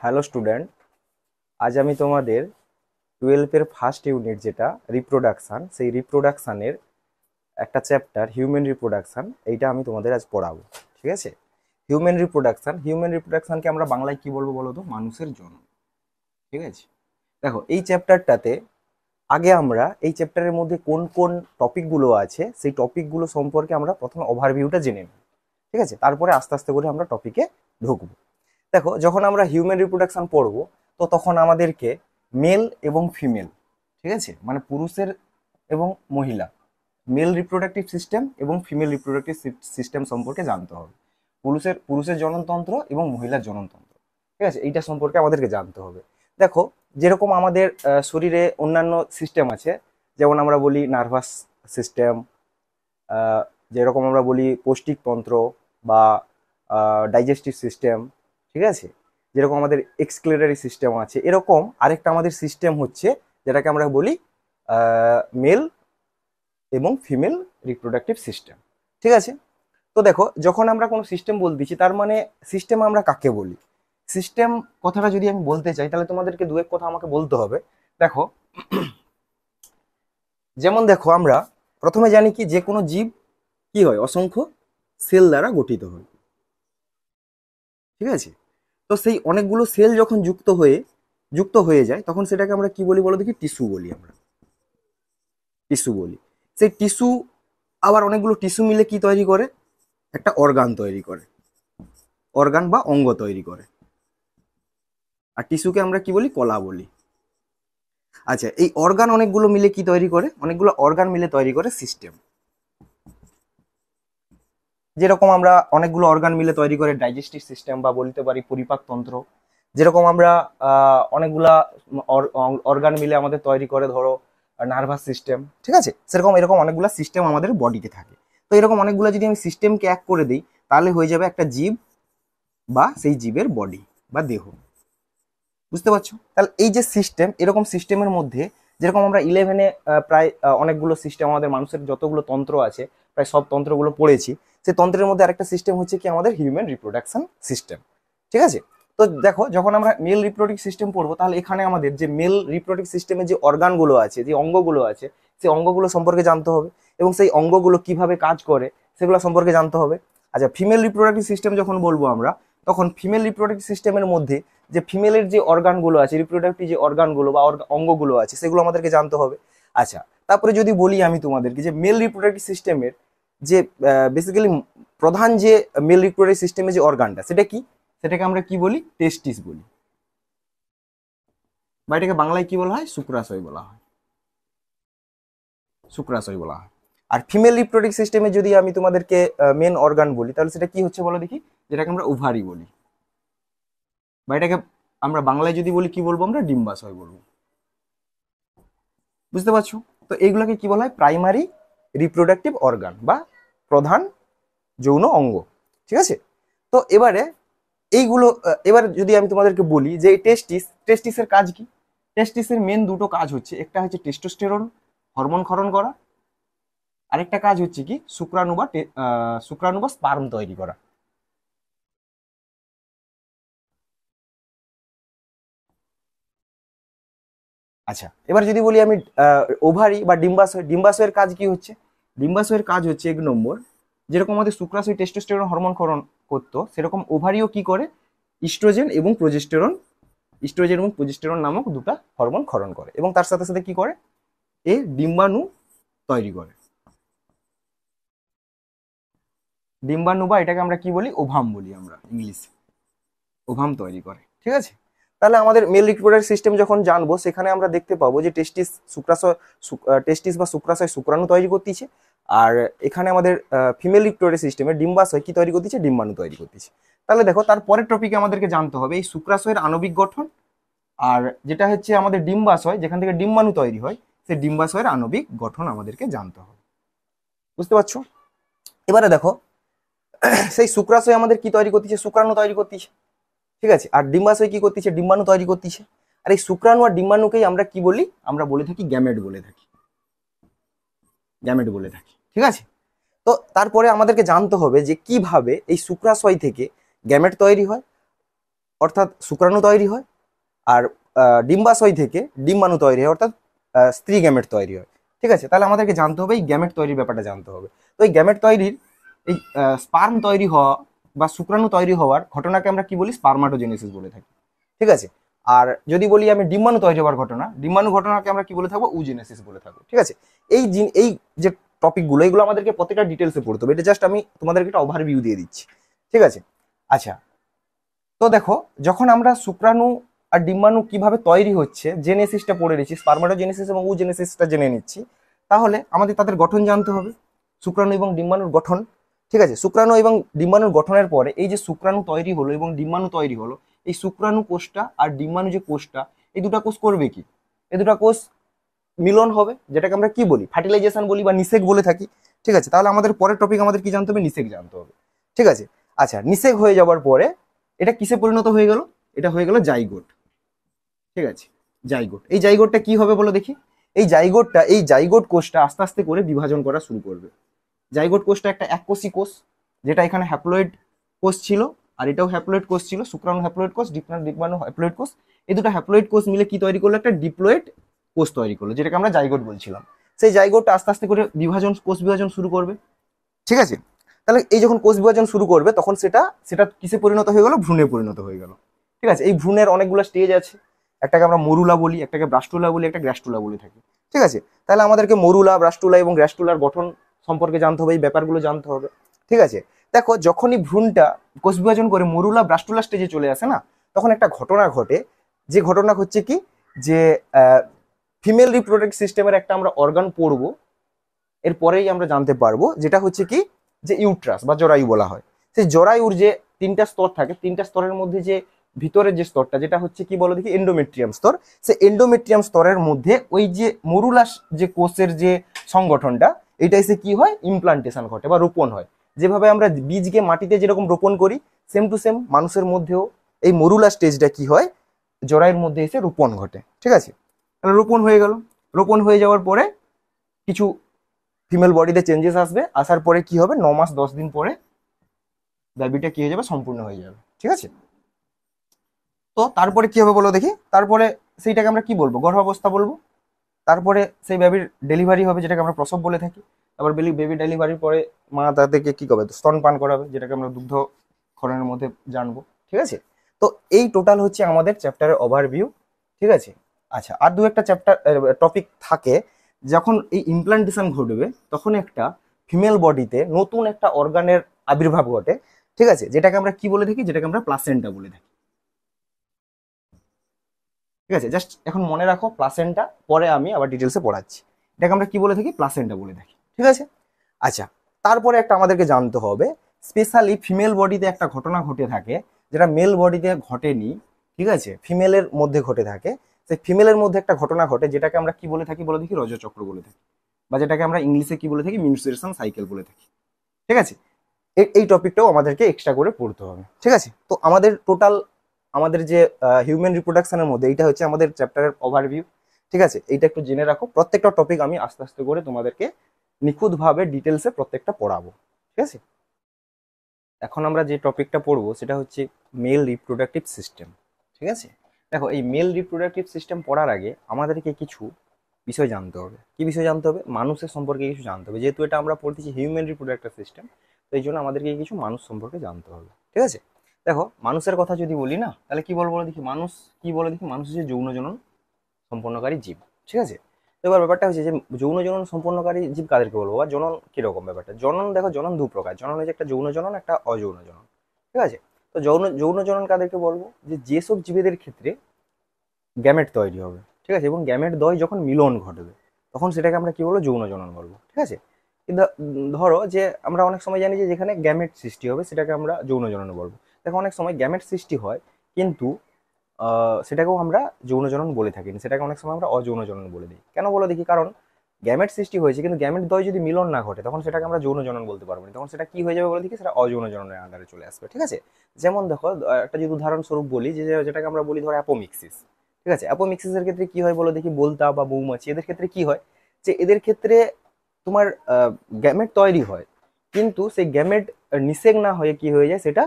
Hello student, আজ আমি তোমাদের 12 ফার্স্ট ইউনিট যেটা রিপ্রোডাকশান, সেই রিপ্রোডাকশানের একটা চ্যাপ্টার হিউম্যান রিপ্রোডাকশান, এইটা আমি তোমাদের আজ পড়াবো। ঠিক আছে? হিউম্যান রিপ্রোডাকশানকে আমরা বাংলায় কি বলবো বলো তো? মানুষের জন্ম। ঠিক আছে? দেখো, এই চ্যাপ্টারটাতে আগে আমরা এই চ্যাপ্টারের মধ্যে কোন কোন টপিকগুলো আছে সেই টপিকগুলো সম্পর্কে আমরা প্রথমে ওভারভিউটা জেনে নিই। ঠিক আছে? তারপরে আস্তে আস্তে করে আমরা টপিকে ঢুকবো। দেখো, যখন আমরা হিউম্যান রিপ্রোডাকশন পড়বো তো তখন আমাদেরকে মেল এবং ফিমেল, ঠিক আছে, মানে পুরুষের এবং মহিলা, মেল রিপ্রোডাক্টিভ সিস্টেম এবং ফিমেল রিপ্রোডাক্টিভ সিস্টেম সম্পর্কে জানতে হবে। পুরুষের জননতন্ত্র এবং মহিলার জননতন্ত্র, ঠিক আছে, এইটা সম্পর্কে আমাদেরকে জানতে হবে। দেখো, যেরকম আমাদের শরীরে অন্যান্য সিস্টেম আছে, যেমন আমরা বলি নার্ভাস সিস্টেম, যেরকম আমরা বলি পৌষ্টিকতন্ত্র বা ডাইজেস্টিভ সিস্টেম, ঠিক আছে, যেরকম আমাদের এক্সক্লেটারি সিস্টেম আছে, এরকম আরেকটা আমাদের সিস্টেম হচ্ছে যেটাকে আমরা বলি মেল এবং ফিমেল রিপ্রোডাক্টিভ সিস্টেম। ঠিক আছে? তো দেখো, যখন আমরা কোনো সিস্টেম বলতেছি তার মানে সিস্টেম আমরা কাকে বলি? সিস্টেম কথাটা যদি আমি বলতে চাই তাহলে তোমাদেরকে দু এক কথা আমাকে বলতে হবে। দেখো, যেমন দেখো, আমরা প্রথমে জানি কি যে কোনো জীব কি হয়, অসংখ্য সেল দ্বারা গঠিত হয়। ঠিক আছে? তো সেই অনেকগুলো সেল যখন যুক্ত হয়ে যায় তখন সেটাকে আমরা কি বলি বলো দেখি? টিস্যু বলি আমরা। টিস্যু বলি। সেই টিস্যু আবার অনেকগুলো টিস্যু মিলে কি তৈরি করে? একটা অর্গান তৈরি করে, অর্গান বা অঙ্গ তৈরি করে। আর টিস্যুকে আমরা কি বলি? কলা বলি। আচ্ছা, এই অর্গান অনেকগুলো মিলে কি তৈরি করে? অনেকগুলো অর্গান মিলে তৈরি করে সিস্টেম। যেরকম আমরা অনেকগুলো অর্গান মিলে তৈরি করে ডাইজেস্টিভ সিস্টেম বা বলতে পারি পরিপাকতন্ত্র। যেরকম আমরা অনেকগুলা অর্গান মিলে আমাদের তৈরি করে ধরো নার্ভাস সিস্টেম। ঠিক আছে? সেরকম এরকম অনেকগুলো সিস্টেম আমাদের বডিতে থাকে। তো এরকম অনেকগুলো যদি আমি সিস্টেমকে এক করে দিই তাহলে হয়ে যাবে একটা জীব বা সেই জীবের বডি বা দেহ। বুঝতে পারছো? তাহলে এই যে সিস্টেম, এরকম সিস্টেমের মধ্যে যেরকম আমরা 11-এ প্রায় অনেকগুলো সিস্টেম, আমাদের মানুষের যতগুলো তন্ত্র আছে প্রায় সব তন্ত্রগুলো পড়েছি। সেই তন্ত্রের মধ্যে আরেকটা সিস্টেম হচ্ছে কি আমাদের হিউম্যান রিপ্রোডাকশন সিস্টেম। ঠিক আছে? তো দেখো, যখন আমরা মেল রিপ্রোডাক্টিভ সিস্টেম পড়বো তাহলে এখানে আমাদের যে মেল রিপ্রোডাক্টিভ সিস্টেমে যে অর্গানগুলো আছে, যে অঙ্গগুলো আছে, সেই অঙ্গগুলো সম্পর্কে জানতে হবে এবং সেই অঙ্গগুলো কিভাবে কাজ করে সেগুলো সম্পর্কে জানতে হবে। আচ্ছা, ফিমেল রিপ্রোডাক্টিভ সিস্টেম যখন বলবো আমরা, তখন ফিমেল রিপ্রোডাক্টিভ সিস্টেমের মধ্যে যে ফিমেলের যে অর্গানগুলো আছে, রিপ্রোডাক্টিভ যে অর্গানগুলো বা অঙ্গগুলো আছে, সেগুলো আমাদেরকে জানতে হবে। আচ্ছা, তারপরে যদি বলি আমি তোমাদেরকে যে মেল রিপ্রোডাক্টিভ সিস্টেমের যে বেসিক্যালি প্রধান যে মেল রিপ্রোডাক্টিভ সিস্টেমের যে অর্গানটা সেটা কি? সেটাকে আমরা কি বলি? টেস্টিস বলি, বা এটাকে বাংলায় কি বলা হয়? শুক্রাশয় বলা হয়। শুক্রাশয় বলা হয়। আর ফিমেল রিপ্রোডাক্টিভ সিস্টেমে যদি আমি তোমাদেরকে মেন অর্গান বলি তাহলে সেটা কি হচ্ছে বলো দেখি? যেটাকে আমরা ওভারি বলি, বা এটাকে আমরা বাংলায় যদি বলি কি বলবো? আমরা ডিম্বাশয় বলবো। বুঝতে পারছো? তো এইগুলোকে কি বলা হয়? প্রাইমারি রিপ্রোডাক্টিভ অর্গান বা প্রধান যৌন অঙ্গ। ঠিক আছে? তো এবারে এইগুলো এবার যদি আমি তোমাদেরকে বলি যে এই টেস্টিসের কাজ কি? টেস্টিসের মেন দুটো কাজ হচ্ছে, একটা হচ্ছে টেস্টোস্টেরন হরমোন ক্ষরণ করা, আরেকটা কাজ হচ্ছে কি শুক্রাণু বা স্পার্ম তৈরি করা। আচ্ছা, এবার যদি বলি আমি ওভারি বা ডিম্বাশয়ের কাজ কি হচ্ছে? ডিম্বাশয়ের কাজ হচ্ছে 1 নম্বর, যেরকম আমাদের শুক্রাশয় টেস্টোস্টেরন হরমোন ক্ষরণ করতো, সেরকম ওভারিও কি করে? ইস্ট্রোজেন এবং প্রজেস্টেরন নামক দুটো হরমোন ক্ষরণ করে এবং তার সাথে সাথে কি করে? ডিম্বাণু তৈরি করে। ডিম্বাণু বা এটাকে আমরা কি বলি? ওভাম বলি আমরা ইংলিশে। ওভাম তৈরি করে। ঠিক আছে? তাহলে আমাদের মেল রিপ্রোডাক্টিভ সিস্টেম যখন জানবো সেখানে আমরা দেখতে পাবো যে টেস্টিস বা শুক্রাশয় শুক্রাণু তৈরি করতেছে। আর এখানে আমাদের ফিমেল রিপ্রোডাক্টিভ সিস্টেমে ডিম্বাশয় কি তৈরি করতেছে? ডিম্বাণু তৈরি করতেছে। তাহলে দেখো, তার পরের টপিকে আমাদেরকে জানতে হবে এই শুক্রাশয়ের আণবিক গঠন, আর যেটা হচ্ছে আমাদের ডিম্বাশয় যেখান থেকে ডিম্বাণু তৈরি হয়, সেই ডিম্বাশয়ের আণবিক গঠন আমাদেরকে জানতে হবে। বুঝতে পারছো? এবারে দেখো, সেই শুক্রাশয় আমাদের কি তৈরি করতেছে? শুক্রাণু তৈরি করতেছে। ঠিক আছে? আর ডিম্বাশয় কি করতেছে? ডিম্বাণু তৈরি করতেছে। আর এই শুক্রাণু আর ডিম্বাণুকেই আমরা কি বলি? আমরা বলে থাকি গ্যামেট বলে থাকি। গ্যামেট বলে থাকি। ঠিক আছে? তো তারপরে আমাদেরকে জানতে হবে যে কিভাবে এই শুক্রাশয় থেকে গ্যামেট তৈরি হয় অর্থাৎ শুক্রাণু তৈরি হয়, আর ডিম্বাশয় থেকে ডিম্বাণু তৈরি হয়, অর্থাৎ স্ত্রী গ্যামেট তৈরি হয়। ঠিক আছে, তাহলে আমাদেরকে জানতে হবে এই গ্যামেট তৈরির ব্যাপারটা জানতে হবে। তো এই গ্যামেট তৈরির এই স্পার্ম তৈরি হওয়া বা শুক্রাণু তৈরি হওয়ার ঘটনাকে আমরা কি বলি, স্পার্মাটোজেনেসিস বলে থাকি। ঠিক আছে, আর যদি বলি আমি ডিম্বাণু তৈরি হওয়ার ঘটনা, ডিম্বাণু ঘটনাকে আমরা কি বলে থাকবো, উজেনেসিস বলে থাকবো। ঠিক আছে, এই যে টপিকগুলো, এগুলো আমাদেরকে প্রত্যেকটা ডিটেলসে পড়তে হবে। এটা জাস্ট আমি তোমাদেরকে একটা ওভারভিউ দিয়ে দিচ্ছি। ঠিক আছে, আচ্ছা, তো দেখো, যখন আমরা শুক্রাণু আর ডিম্বাণু কিভাবে তৈরি হচ্ছে জেনেসিসটা পড়ে নিচ্ছি, স্পার্মাটোজেনেসিস এবং উজেনেসিসটা জেনে নিচ্ছি, তাহলে আমাদের তাদের গঠন জানতে হবে, শুক্রাণু এবং ডিম্বাণুর গঠন। ঠিক আছে, শুক্রাণু এবং ডিম্বাণুর গঠনের পরে এই যে শুক্রাণু তৈরি হলো এবং ডিম্বাণু তৈরি হলো, এই শুক্রাণু কোষটা আর ডিম্বাণু যে কোষটা, এই দুটা কোষ করবে কি, এই দুটা কোষ মিলন হবে, যেটাকে আমরা কি বলি, ফার্টিলাইজেশন বলি বা নিষেক বলে থাকি। ঠিক আছে, তাহলে আমাদের পরের টপিক আমাদের কি জানতে হবে, নিষেক জানতে হবে। ঠিক আছে, আচ্ছা, নিষেক হয়ে যাওয়ার পরে এটা কিসে পরিণত হয়ে গেল, এটা হয়ে গেল জাইগোট। ঠিক আছে, জাইগোট, এই জাইগোটটা কি হবে বলো দেখি। এই জাইগোট কোষটা আস্তে আস্তে করে বিভাজন করা শুরু করবে। জাইগোট কোষটা একটা এককোষী কোষ, যেটা এখানে হ্যাপ্লয়েড কোষ ছিল, আর এটাও হ্যাপ্লয়েড কোষ ছিল, শুক্রাণু হ্যাপ্লয়েড কোষ, ডিম্বাণু হ্যাপ্লয়েড কোষ। এই দুটো হ্যাপ্লয়েড কোষ মিলে কি তৈরি করলো, একটা ডিপ্লয়েড কোষ তৈরি করলো, যেটাকে আমরা জাইগোট বলছিলাম। সেই জাইগোটটা আস্তে আস্তে করে কোষ বিভাজন শুরু করবে। ঠিক আছে, তাহলে এই যখন কোষ বিভাজন শুরু করবে, তখন সেটা সেটা কিসে পরিণত হয়ে গেল, ভ্রূণে পরিণত হয়ে গেল। ঠিক আছে, এই ভ্রূণের অনেকগুলো স্টেজ আছে, একটাকে আমরা মরুলা বলি, একটাকে ব্রাস্টুলা বলি, একটা গ্র্যাস্টুলা বলে থাকি। ঠিক আছে, তাহলে আমাদেরকে মরুলা, ব্রাস্টুলা এবং গ্র্যাস্টুলার গঠন সম্পর্কে জানতে হবে, এই ব্যাপারগুলো জানতে হবে। ঠিক আছে, দেখো, যখনই ভ্রূণটা কোষ বিভাজন করে মরুলা ব্রাস্টুলা স্টেজে চলে আসে না, তখন একটা ঘটনা ঘটে, যে ঘটনা হচ্ছে কি, যে ফিমেল রিপ্রোডাক্টিভ সিস্টেমের একটা আমরা অর্গান পড়বো, এরপরেই আমরা জানতে পারবো, যেটা হচ্ছে কি, যে ইউট্রাস বা জরায়ু বলা হয়। সেই জরায়ুর যে তিনটা স্তর থাকে, তিনটা স্তরের মধ্যে যে ভিতরের যে স্তরটা, যেটা হচ্ছে কি বলো দেখি, এন্ডোমেট্রিয়াম স্তর। সেই এন্ডোমেট্রিয়াম স্তরের মধ্যে ওই যে মরুলাস যে কোষের যে সংগঠনটা, এটা এসে কি হয়, ইমপ্লান্টেশন ঘটে বা রোপণ হয়। যেভাবে আমরা বীজকে মাটিতে যেরকম রোপণ করি, সেম টু সেম মানুষের মধ্যেও এই মরুলা স্টেজটা কি হয়, জরায়ুর মধ্যে এসে রোপণ ঘটে। ঠিক আছে, তাহলে রোপণ হয়ে গেল। রোপণ হয়ে যাওয়ার পরে কিছু ফিমেল বডিতে চেঞ্জেস আসবে, আসার পরে কি হবে, 9 মাস 10 দিন পরে বেবিটা কি হয়ে যাবে, সম্পূর্ণ হয়ে যাবে। ঠিক আছে, তো তারপরে কি হবে বলো দেখি, তারপরে সেইটাকে আমরা কি বলবো, গর্ভাবস্থা বলবো। তারপরে সেই বেবির ডেলিভারি হবে, যেটাকে আমরা প্রসব বলে থাকি। তারপর বেবি ডেলিভারির পরে মা তাদেরকে কি করবে, স্তন পান করাবে, যেটাকে আমরা দুগ্ধ ক্ষরণের মধ্যে জানবো। ঠিক আছে, তো এই টোটাল হচ্ছে আমাদের চ্যাপ্টারের ওভারভিউ। ঠিক আছে, আচ্ছা, আর দু একটা চ্যাপ্টার টপিক থাকে, যখন এই ইমপ্লান্টেশন ঘটবে, তখন একটা ফিমেল বডিতে নতুন একটা অর্গানের আবির্ভাব ঘটে। ঠিক আছে, যেটাকে আমরা কি বলে থাকি, যেটাকে আমরা প্লাসেন্টা বলে থাকি। ঠিক আছে, জাস্ট এখন মনে রাখো প্লাসেন্টা, পরে আমি আবার ডিটেলসে পড়াচ্ছি। এটাকে আমরা কি বলে থাকি, প্লাসেন্টা বলে থাকি। ঠিক আছে, আচ্ছা, তারপরে একটা আমাদেরকে জানতে হবে, স্পেশালি ফিমেল বডিতে একটা ঘটনা ঘটে থাকে, যেটা মেল বডিতে ঘটেনি। ঠিক আছে, ফিমেলের মধ্যে ঘটে থাকে। সেই ফিমেলের মধ্যে একটা ঘটনা ঘটে, যেটাকে আমরা কি বলে থাকি বলে দেখি, রজচক্র বলে থাকি, বা যেটাকে আমরা ইংলিশে কি বলে থাকি, মেনস্ট্রুয়েশন সাইকেল বলে থাকি। ঠিক আছে, এই টপিকটাও আমাদেরকে এক্সট্রা করে পড়তে হবে। ঠিক আছে, তো আমাদের টোটাল আমাদের যে হিউম্যান রিপ্রোডাকশনের মধ্যে এইটা হচ্ছে আমাদের চ্যাপ্টারের ওভারভিউ। ঠিক আছে, এইটা একটু জেনে রাখো, প্রত্যেকটা টপিক আমি আস্তে আস্তে করে তোমাদেরকে নিখুঁতভাবে ডিটেলসে প্রত্যেকটা পড়াবো। ঠিক আছে, এখন আমরা যে টপিকটা পড়বো সেটা হচ্ছে মেল রিপ্রোডাক্টিভ সিস্টেম। ঠিক আছে, দেখো, এই মেল রিপ্রোডাক্টিভ সিস্টেম পড়ার আগে আমাদেরকে কিছু বিষয় জানতে হবে। কি বিষয় জানতে হবে, মানুষের সম্পর্কে কিছু জানতে হবে, যেহেতু এটা আমরা পড়তেছি হিউম্যান রিপ্রোডাক্টিভ সিস্টেম, তো এই জন্য আমাদেরকে কিছু মানুষ সম্পর্কে জানতে হবে। ঠিক আছে, দেখো, মানুষের কথা যদি বলি না, তাহলে কি বলবো দেখি, মানুষ কি বলে দেখি, মানুষ হচ্ছে যৌন জনন সম্পন্নকারী জীব। ঠিক আছে, তো এবার ব্যাপারটা হচ্ছে যে যৌন জনন সম্পন্নকারী জীব কাদেরকে বলবো, বা জনন কিরকম ব্যাপারটা, জনন দেখো, জনন দু প্রকার, জনন হচ্ছে একটা যৌন জনন, একটা অযৌন জনন। ঠিক আছে, তো যৌন যৌন জনন কাদেরকে বলবো, যে যেসব জীবেদের ক্ষেত্রে গ্যামেট তৈরি হবে। ঠিক আছে, এবং গ্যামেট দ্বয় যখন মিলন ঘটবে, তখন সেটাকে আমরা কি বলবো, যৌন জনন বলবো। ঠিক আছে, কিন্তু ধরো যে আমরা অনেক সময় জানি যে যেখানে গ্যামেট সৃষ্টি হবে, সেটাকে আমরা যৌন জনন বলবো। দেখো, অনেক সময় গ্যামেট সৃষ্টি হয়, কিন্তু সেটাকেও আমরা যৌন জনন বলে থাকি না, সেটাকে অনেক সময় আমরা অযৌন জনন বলে দিই। কেন বলে দেখি, কারণ গ্যামেট সৃষ্টি হয়েছে কিন্তু গ্যামেট দ্বয় যদি মিলন না ঘটে, তখন সেটাকে আমরা যৌন জনন বলতে পারবো না, তখন সেটা কি হয়ে যাবে বলে দেখি, সেটা অযৌন জননের আন্ডারে চলে আসবে। ঠিক আছে, যেমন দেখো, একটা যদি উদাহরণস্বরূপ বলি, যে যেটাকে আমরা বলি ধরো অ্যাপোমিক্সিস। ঠিক আছে, অ্যাপোমিক্সিসের ক্ষেত্রে কি হয় বলো দেখি, বলতা বা মৌমাছি, এদের ক্ষেত্রে কি হয়, যে এদের ক্ষেত্রে তোমার গ্যামেট তৈরি হয়, কিন্তু সেই গ্যামেট নিষেক না হয়ে কি হয়ে যায়, সেটা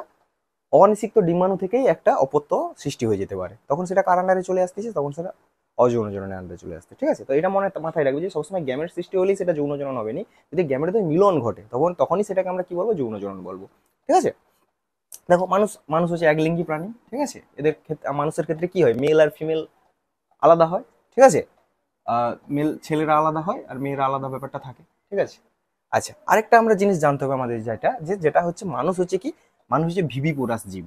অনিষিক্ত ডিম্বাণু থেকেই একটা অপত্য সৃষ্টি হয়ে যেতে পারে, তখন সেটা কার আন্ডারে চলে আসতেছে, তখন সেটা অযৌন জননের আন্ডারে চলে আসছে। ঠিক আছে, তো এটা মাথায় রাখবে যে সবসময় গ্যামেট সৃষ্টি হলেই সেটা যৌন জনন হবে না, যদি গ্যামেটের মিলন ঘটে তখনই সেটাকে আমরা কি বলবো, যৌন জনন বলবো। ঠিক আছে, দেখো মানুষ মানুষ হচ্ছে একলিঙ্গী প্রাণী। ঠিক আছে, এদের ক্ষেত্রে মানুষের ক্ষেত্রে কি হয়, মেল আর ফিমেল আলাদা হয়। ঠিক আছে, মেল ছেলেরা আলাদা হয় আর মেয়েরা আলাদা, ব্যাপারটা থাকে। ঠিক আছে, আচ্ছা আরেকটা আমরা জিনিস জানতে হবে আমাদের, যেটা হচ্ছে মানুষ হচ্ছে কি, মানুষ হচ্ছে ভিভিপোরাস জীব।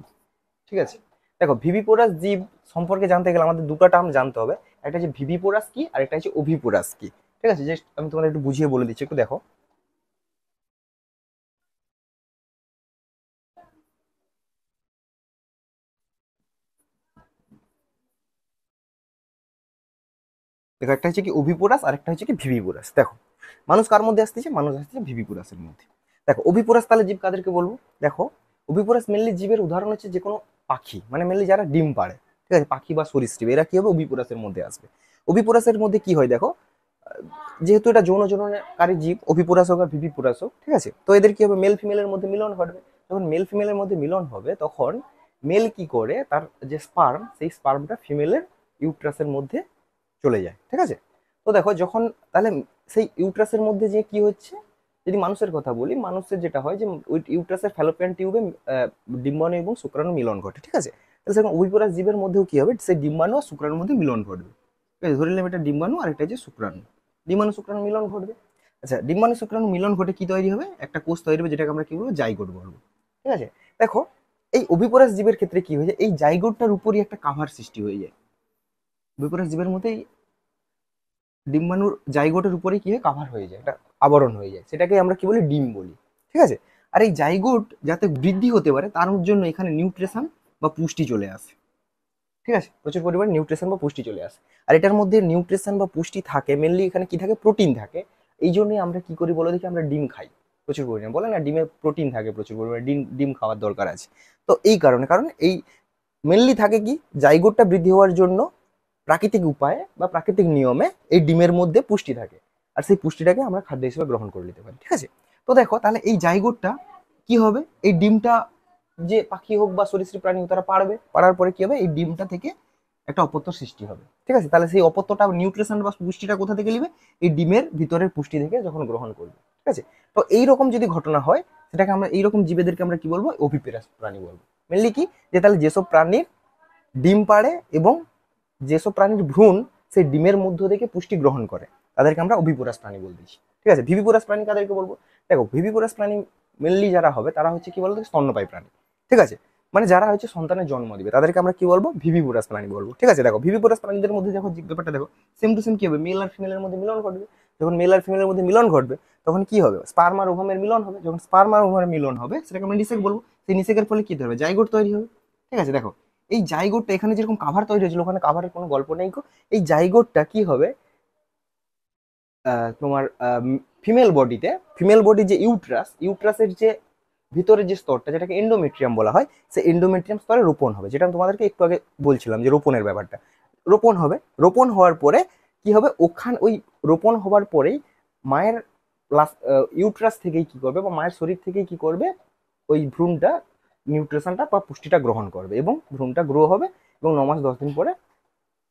ঠিক আছে, দেখো ভিভিপোরাস জীব সম্পর্কে জানতে গেলে আমাদের দুটো টার্ম জানতে হবে, একটা হচ্ছে ভিভিপোরাস কি আর একটা হচ্ছে ওভিপোরাস কি। ঠিক আছে, যে আমি তোমাদের একটু বুঝিয়ে বলে দিচ্ছি, একটু দেখো। দেখো একটা হচ্ছে কি ওভিপোরাস আর একটা হচ্ছে কি ভিভিপোরাস। দেখো মানুষ কার মধ্যে আসতেছে, মানুষ আসতেছে ভিভিপোরাসের মধ্যে। দেখো ওভিপোরাস তাহলে জীব কাদেরকে বলবো, দেখো ওভিপোরাস মেনলি জীবের উদাহরণ হচ্ছে যে কোনো পাখি, মানে মেনলি যারা ডিম পাড়ে। ঠিক আছে, পাখি বা সরীসৃপ, এরা কি হবে, ওভিপোরাসের মধ্যে আসবে। ওভিপোরাসের মধ্যে কি হয় দেখো, যেহেতু এটা যৌন জননকারী জীব, ওভিপোরাস হোক আর ভিভিপোরাস হোক, ঠিক আছে, তো এদের কি হবে, মেল ফিমেলের মধ্যে মিলন ঘটবে। যখন মেল ফিমেলের মধ্যে মিলন হবে তখন মেল কি করে, তার যে স্পার্ম, সেই স্পার্মটা ফিমেলের ইউট্রাসের মধ্যে চলে যায়। ঠিক আছে, তো দেখো যখন তাহলে সেই ইউট্রাসের মধ্যে যে কি হচ্ছে, যদি মানুষের কথা বলি, মানুষের যেটা হয় যে ওই ইউট্রাসের ফ্যালোপিয়ান টিউবে ডিম্বাণু এবং শুক্রাণু মিলন ঘটে। ঠিক আছে, তাহলে সেরকম ওভিপোরাস জীবের মধ্যেও কি হবে, সেই ডিম্বাণু আর শুক্রাণুর মধ্যে মিলন ঘটবে। ঠিক আছে, ধরে নিলাম এটা ডিম্বাণু আর এটা যে শুক্রাণু, ডিম্বাণু শুক্রাণু মিলন ঘটবে। আচ্ছা, ডিম্বাণু শুক্রাণু মিলন ঘটে কি তৈরি হবে, একটা কোষ তৈরি হবে, যেটাকে আমরা কি বলবো, জাইগোট বলবো। ঠিক আছে, দেখো এই ওভিপোরাস জীবের ক্ষেত্রে কি হয়ে যায়, এই জাইগোটটার উপরই একটা কাভার সৃষ্টি হয়ে যায়। ওভিপোরাস জীবের মধ্যে ডিম্বাণুর জাইগোটের উপরে কি হয়, কাভার হয়ে যায়, একটা আবরণ হয়ে যায়, সেটাকে আমরা কি বলি, ডিম বলি। ঠিক আছে, আর এই জাইগোট যাতে বৃদ্ধি হতে পারে তার জন্য এখানে নিউট্রিশন বা পুষ্টি চলে আসে। ঠিক আছে, প্রচুর পরিমাণে নিউট্রিশন বা পুষ্টি চলে আসে। আর এটার মধ্যে নিউট্রিশন বা পুষ্টি থাকে, মেনলি এখানে কি থাকে, প্রোটিন থাকে। এই জন্যই আমরা কি করি বলে দেখি, আমরা ডিম খাই প্রচুর পরিমাণে, বলে না ডিমে প্রোটিন থাকে প্রচুর পরিমাণে, ডিম ডিম খাওয়ার দরকার আছে। তো এই কারণে, কারণ এই মেনলি থাকে কি, জাইগোটটা বৃদ্ধি হওয়ার জন্য প্রাকৃতিক উপায়ে বা প্রাকৃতিক নিয়মে এই ডিমের মধ্যে পুষ্টি থাকে, আর সেই পুষ্টিটাকে আমরা খাদ্য হিসেবে গ্রহণ করে নিতে পারি। ঠিক আছে, তো দেখো তাহলে এই জাইগোটটা কি হবে, এই ডিমটা যে পাখি হোক বা সরীসৃপ প্রাণী হোক তারা পারবে, পারার পরে কি হবে, এই ডিমটা থেকে একটা অপত্য সৃষ্টি হবে। ঠিক আছে, তাহলে সেই অপত্যটা নিউট্রিশন বা পুষ্টিটা কোথা থেকে নিবে, এই ডিমের ভিতরের পুষ্টি থেকে যখন গ্রহণ করবে। ঠিক আছে, তো এইরকম যদি ঘটনা হয়, সেটাকে আমরা এইরকম জীবেদেরকে আমরা কি বলবো, ওভিপোরাস প্রাণী বলবো। মেনলি কি, যে তাহলে যেসব প্রাণীর ডিম পাড়ে এবং যেসব প্রাণীর ভ্রূণ সেই ডিমের মধ্য থেকে পুষ্টি গ্রহণ করে, তাদেরকে আমরা ওভিপোরাস প্রাণী বলতেছি। ঠিক আছে, ভিভিপোরাস প্রাণী কাদেরকে বলবো, দেখো ভিভিপোরাস প্রাণী মেনলি যারা হবে তারা হচ্ছে কি বলতো, স্তন্যপায়ী প্রাণী। ঠিক আছে, মানে যারা হচ্ছে সন্তানের জন্ম দিবে, তাদেরকে আমরা কি বলবো, ভিভিপোরাস প্রাণী বলবো। ঠিক আছে, দেখো ভিভিপোরাস প্রাণীদের মধ্যে দেখো ব্যাপারটা দেখো, সেম টু সেম কি হবে, মেল আর ফিমেলের মধ্যে মিলন ঘটবে। যখন মেল আর ফিমেলের মধ্যে মিলন ঘটবে তখন কি হবে, স্পার্ম আর ওভামের মিলন হবে। যখন স্পার্ম আর ওভামের মিলন হবে সেটাকে আমরা নিষেক বলবো। সেই নিষেকের ফলে কি হবে, জাইগোট তৈরি হবে। ঠিক আছে, দেখো এই জাইগোটটা এখানে যেরকম কাভার তৈরি হয়েছিল, ওখানে কাভারের কোনো গল্প নেই গো। এই জাইগোটটা কি হবে, তোমার ফিমেল বডিতে, ফিমেল বডি যে ইউট্রাস, ইউট্রাসের যে ভিতরে যে স্তরটা, যেটাকে এন্ডোমেট্রিয়াম বলা হয়, সেই এন্ডোমেট্রিয়াম স্তরে রোপণ হবে, যেটা আমি তোমাদেরকে একটু আগে বলছিলাম যে রোপণের ব্যাপারটা। রোপণ হবে, রোপণ হওয়ার পরে কি হবে, ওই রোপণ হওয়ার পরেই মায়ের ইউট্রাস থেকেই কি করবে, বা মায়ের শরীর থেকেই কি করবে, ওই ভ্রূণটা নিউট্রিশনটা বা পুষ্টিটা গ্রহণ করবে এবং ভ্রূণটা গ্রো হবে, এবং 9 মাস 10 দিন পরে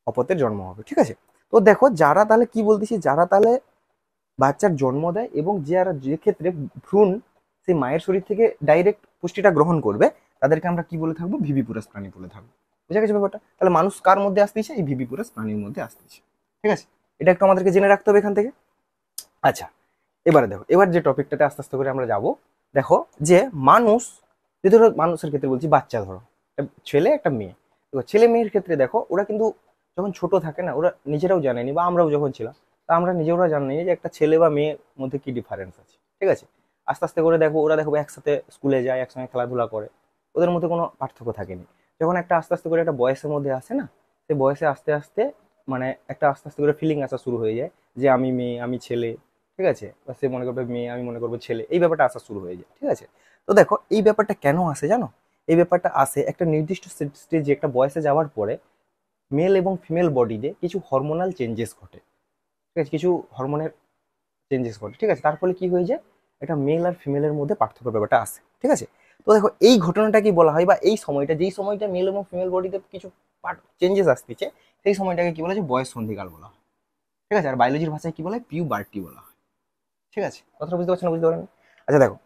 অপত্যের জন্ম হবে। ঠিক আছে, তো দেখো যারা তাহলে কি বলতেছি, যারা তাহলে বাচ্চার জন্ম দেয় এবং যারা যে ক্ষেত্রে ভ্রূণ সেই মায়ের শরীর থেকে ডাইরেক্ট পুষ্টিটা গ্রহণ করবে, তাদেরকে আমরা কি বলে থাকবো, ভিভিপোরাস প্রাণী বলে থাকবো। বুঝা গেছে ব্যাপারটা, তাহলে মানুষ কার মধ্যে আসতেছে, এই ভিভিপোরাস প্রাণীর মধ্যে আসতেছে। ঠিক আছে, এটা একটু আমাদেরকে জেনে রাখতে হবে এখান থেকে। আচ্ছা, এবারে দেখো, এবার যে টপিকটাতে আস্তে আস্তে করে আমরা যাব, দেখো যে মানুষ, যদি ধরো মানুষের ক্ষেত্রে বলছি, বাচ্চা ধরো একটা ছেলে একটা মেয়ে, দেখো ছেলে মেয়ের ক্ষেত্রে দেখো ওরা কিন্তু যখন ছোট থাকে না, ওরা নিজেরাও জানেনি, বা আমরাও যখন ছিলাম তা আমরা নিজেরা জানি যে একটা ছেলে বা মেয়ের মধ্যে কি ডিফারেন্স আছে। ঠিক আছে, আস্তে আস্তে করে দেখো ওরা, দেখো একসাথে স্কুলে যায়, একসঙ্গে খেলাধুলা করে, ওদের মধ্যে কোনো পার্থক্য থাকেনি। যখন একটা আস্তে আস্তে করে একটা বয়সের মধ্যে আসে না, সেই বয়সে আস্তে আস্তে মানে একটা আস্তে আস্তে করে ফিলিং আসা শুরু হয়ে যায়, যে আমি মেয়ে আমি ছেলে। ঠিক আছে, বা সে মনে করবে মেয়ে, আমি মনে করবো ছেলে, এই ব্যাপারটা আসা শুরু হয়ে যায়। ঠিক আছে, তো দেখো এই ব্যাপারটা কেন আসে জানো, এই ব্যাপারটা আসে একটা নির্দিষ্ট স্টেজে, একটা বয়সে যাওয়ার পরে মেল এবং ফিমেল বডিতে কিছু হরমোনাল চেঞ্জেস ঘটে। ঠিক আছে, কিছু হরমোনের চেঞ্জেস ঘটে। ঠিক আছে, তার ফলে কি হয়ে যায়, এটা মেল আর ফিমেলের মধ্যে পার্থক্য ব্যাপারটা আসে। ঠিক আছে, তো দেখো এই ঘটনাটা কি বলা হয়, বা এই সময়টা, যেই সময়টা মেল এবং ফিমেল বডিতে কিছু পার্ট চেঞ্জেস আসতেছে, সেই সময়টাকে কি বলা হয়, বয়স সন্ধিকাল বলা হয়। ঠিক আছে, আর বায়োলজির ভাষায় কি বলা হয়, পিউবার্টি বলা হয়। ঠিক আছে, কথাটা বুঝতে পারছেন না, বুঝতে পারেন? আচ্ছা দেখো,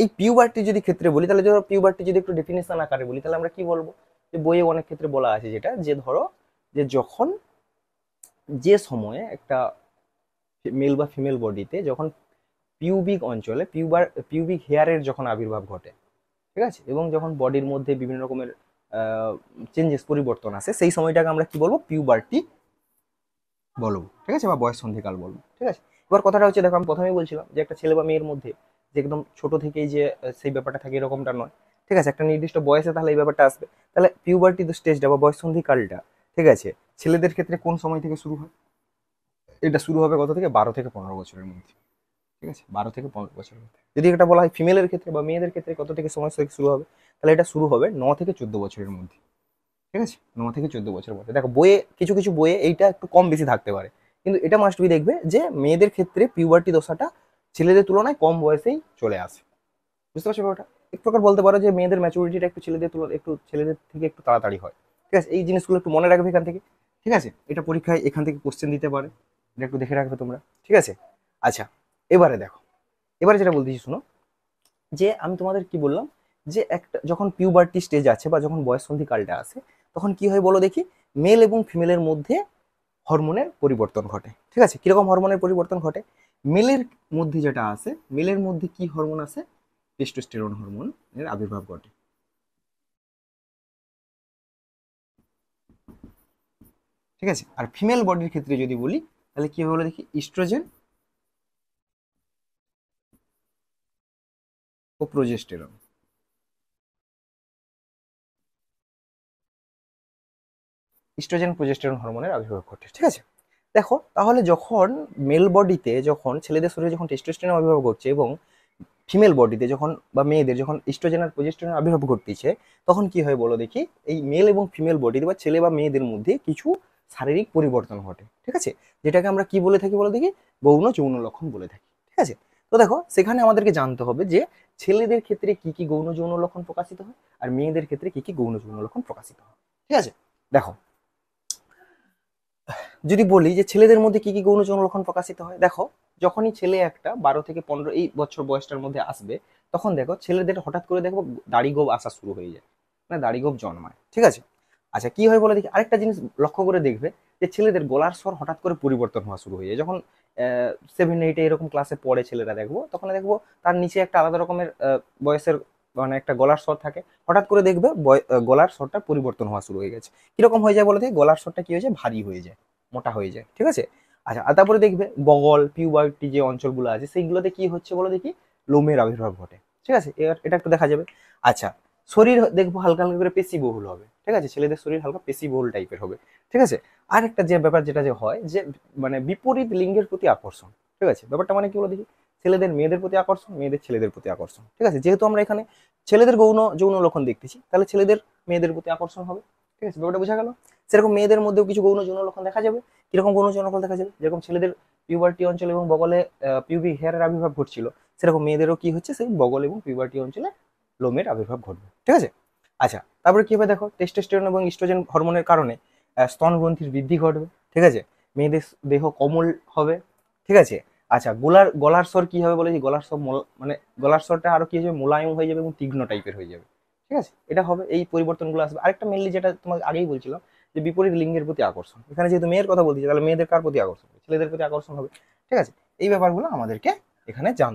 এই পিউবার্টি যদি ক্ষেত্রে বলি, তাহলে ধরো পিউবার্টি যদি একটু ডেফিনেশন আকারে বলি, তাহলে আমরা কি বলবো, যে বইয়ে অনেক ক্ষেত্রে বলা আছে যেটা, যে ধরো যে যখন, যে সময়ে একটা মেল বা ফিমেল বডিতে যখন পিউবিক অঞ্চলে পিউবিক হেয়ারের যখন আবির্ভাব ঘটে, ঠিক আছে, এবং যখন বডির মধ্যে বিভিন্ন রকমের চেঞ্জেস, পরিবর্তন আসে, সেই সময়টাকে আমরা কি বলবো, পিউবার্টি বলবো। ঠিক আছে, বা বয়স সন্ধিকাল বলবো। ঠিক আছে, এবার কথাটা হচ্ছে, দেখো আমি প্রথমেই বলছিলাম যে একটা ছেলে বা মেয়ের মধ্যে যে একদম ছোট থেকেই যে সেই ব্যাপারটা থাকে এরকমটা নয়। ঠিক আছে, একটা নির্দিষ্ট বয়সে তাহলে এই ব্যাপারটা আসবে। তাহলে পিউবার্টি স্টেজটা বা বয়স সন্ধিকালটা, ঠিক আছে, ছেলেদের ক্ষেত্রে কোন সময় থেকে শুরু হয়? এটা শুরু হবে কত থেকে, 12 থেকে 15 বছরের মধ্যে। ঠিক আছে, 12 থেকে 15 বছরের মধ্যে। যদি এটা বলা হয় ফিমেলের ক্ষেত্রে বা মেয়েদের ক্ষেত্রে কত থেকে সময় থেকে শুরু হবে, তাহলে এটা শুরু হবে 9 থেকে 14 বছরের মধ্যে। ঠিক আছে, 9 থেকে 14 বছরের মধ্যে। দেখো বইয়ে, কিছু কিছু বইয়ে এইটা একটু কম বেশি থাকতে পারে, কিন্তু এটা মাস্ট বি দেখবে যে মেয়েদের ক্ষেত্রে পিউবার্টি দশাটা ছেলেদের তুলনায় কম বয়সেই চলে আসে। বুঝতে পারছো ব্যাপারটা? এক প্রকার বলতে পারো যে মেয়েদের ম্যাচুরিটিটা একটু ছেলেদের তুলনায়, একটু ছেলেদের থেকে একটু তাড়াতাড়ি হয়। ঠিক আছে, এই জিনিসগুলো একটু মনে রাখবে এখান থেকে। ঠিক আছে, এটা পরীক্ষায় এখান থেকে কোশ্চেন দিতে পারে, এটা একটু দেখে রাখবে তোমরা। ঠিক আছে, আচ্ছা এবারে দেখো, এবারে যেটা বলতেছি শোনো, যে আমি তোমাদের কি বললাম, যে একটা যখন পিউবার্টি স্টেজ আছে বা যখন বয়ঃসন্ধি কালটা আসে, তখন কি হয় বলো দেখি, মেল এবং ফিমেলের মধ্যে হরমোনের পরিবর্তন ঘটে। ঠিক আছে, কিরকম হরমোনের পরিবর্তন ঘটে? মেলের মধ্যে যেটা আছে, মেলের মধ্যে কি হরমোন আছে, টেস্টোস্টেরন হরমোন এর আবির্ভাব ঘটে। ঠিক আছে, আর ফিমেল বডির ক্ষেত্রে যদি বলি, তাহলে কি হবে বলে দেখি, ইস্ট্রোজেন ও প্রোজেস্টেরন। ইস্ট্রোজেন প্রোজেস্টেরন হরমোনের আবির্ভাব ঘটে। ঠিক আছে, দেখো তাহলে যখন মেল বডিতে, যখন ছেলেদের শরীরে যখন টেস্টোস্টেরন আবির্ভাব ঘটছে, এবং ফিমেল বডিতে যখন বা মেয়েদের যখন ইস্ট্রোজেন আর প্রোজেস্টেরন আবির্ভাব ঘটতেছে, তখন কি হয় বলো দেখি, এই মেল এবং ফিমেল বডিতে বা ছেলে বা মেয়েদের মধ্যে কিছু শারীরিক পরিবর্তন ঘটে। ঠিক আছে, যেটাকে আমরা কি বলে থাকি বলো দেখি, গৌণ যৌন লক্ষণ বলে থাকি। ঠিক আছে, তো দেখো সেখানে আমাদেরকে জানতে হবে যে ছেলেদের ক্ষেত্রে কি কি গৌণ যৌন লক্ষণ প্রকাশিত হয়, আর মেয়েদের ক্ষেত্রে কি কি গৌণ যৌন লক্ষণ প্রকাশিত হয়। ঠিক আছে, দেখো যদি বলি যে ছেলেদের মধ্যে কি কি গৌণ যৌন লক্ষণ প্রকাশিত হয়, দেখো যখনই ছেলে একটা 12 থেকে 15 এই বছর বয়সটার মধ্যে আসবে, তখন দেখো ছেলেদের হঠাৎ করে দেখো দাড়ি গোঁফ আসা শুরু হয়ে যায়, মানে দাড়ি গোঁফ জন্মায়। ঠিক আছে, আচ্ছা কি হয় বলে দেখি, আরেকটা জিনিস লক্ষ্য করে দেখবে, যে ছেলেদের গলার স্বর হঠাৎ করে পরিবর্তন হওয়া শুরু হয়ে যায়। যখন 7, 8 এরকম ক্লাসে পড়ে ছেলেরা, দেখবো তখন দেখবো তার নিচে একটা আলাদা রকমের বয়সের, মানে একটা গলার স্বর থাকে, হঠাৎ করে দেখবে গলার স্বরটা পরিবর্তন হওয়া শুরু হয়ে গেছে। কিরকম হয়ে যায় বলে দেখি, গলার স্বরটা কি হয়ে যায়, ভারী হয়ে যায়, মোটা হয়ে যায়। ঠিক আছে, আচ্ছা আর তারপরে দেখবে বগল, পিউবার্টি যে অঞ্চলগুলো আছে সেইগুলোতে কি হচ্ছে বলে দেখি, লোমের আবির্ভাব ঘটে। ঠিক আছে, এটা একটু দেখা যাবে। আচ্ছা, শরীর দেখবো হালকা হালকা করে পেশি বহুল হবে। ঠিক আছে, ছেলেদের শরীর হালকা পেশি বহুল টাইপের হবে। ঠিক আছে, আর একটা যে ব্যাপার যেটা যে হয়, যে মানে বিপরীত লিঙ্গের প্রতি আকর্ষণ। ঠিক আছে, ব্যাপারটা মানে কি বলে দেখি, ছেলেদের মেয়েদের প্রতি আকর্ষণ, মেয়েদের ছেলেদের প্রতি আকর্ষণ। ঠিক আছে, যেহেতু আমরা এখানে ছেলেদের গৌণ যৌন লক্ষণ দেখতেছি, তাহলে ছেলেদের মেয়েদের প্রতি আকর্ষণ হবে। ঠিক আছে, ব্যাপারটা বোঝা গেল। সেরকম মেয়েদের মধ্যেও কিছু গৌণ যৌন লক্ষণ দেখা যাবে। কিরকম গৌণ যৌন লক্ষণ দেখা যাবে, যেরকম ছেলেদের পিউবার্টি অঞ্চল এবং বগলে পিউবিক হেয়ারের আবির্ভাব ঘটছিল, সেরকম মেয়েদেরও কি হচ্ছে, সেই বগল এবং পিউবার্টি অঞ্চলে লোমের আবির্ভাব ঘটবে। ঠিক আছে, আচ্ছা তারপরে কি হবে দেখো, টেস্টোস্টেরন এবং ইস্ট্রোজেন হরমোনের কারণে স্তন গ্রন্থির বৃদ্ধি ঘটবে। ঠিক আছে, মেয়েদের দেহ কোমল হবে। ঠিক আছে, আচ্ছা গলার গলার স্বর কি হবে বলে, গলার স্বর মানে গলার স্বরটা আরো কি হয়ে যাবে, মোলায়েম হয়ে যাবে এবং তীক্ষ্ণ টাইপের হয়ে যাবে। ঠিক আছে, এটা হবে, এই পরিবর্তনগুলো আসবে। আরেকটা মেনলি যেটা তোমাকে আগেই বলছিলাম, যে বিপরীত লিঙ্গের প্রতি আকর্ষণ। এখানে যেহেতু মেয়ের কথা বলছি, তাহলে মেয়েদের কার প্রতি আকর্ষণ হবে, ছেলেদের প্রতি আকর্ষণ হবে। ঠিক আছে, এই ব্যাপারগুলো আমাদেরকে এখানে জানতে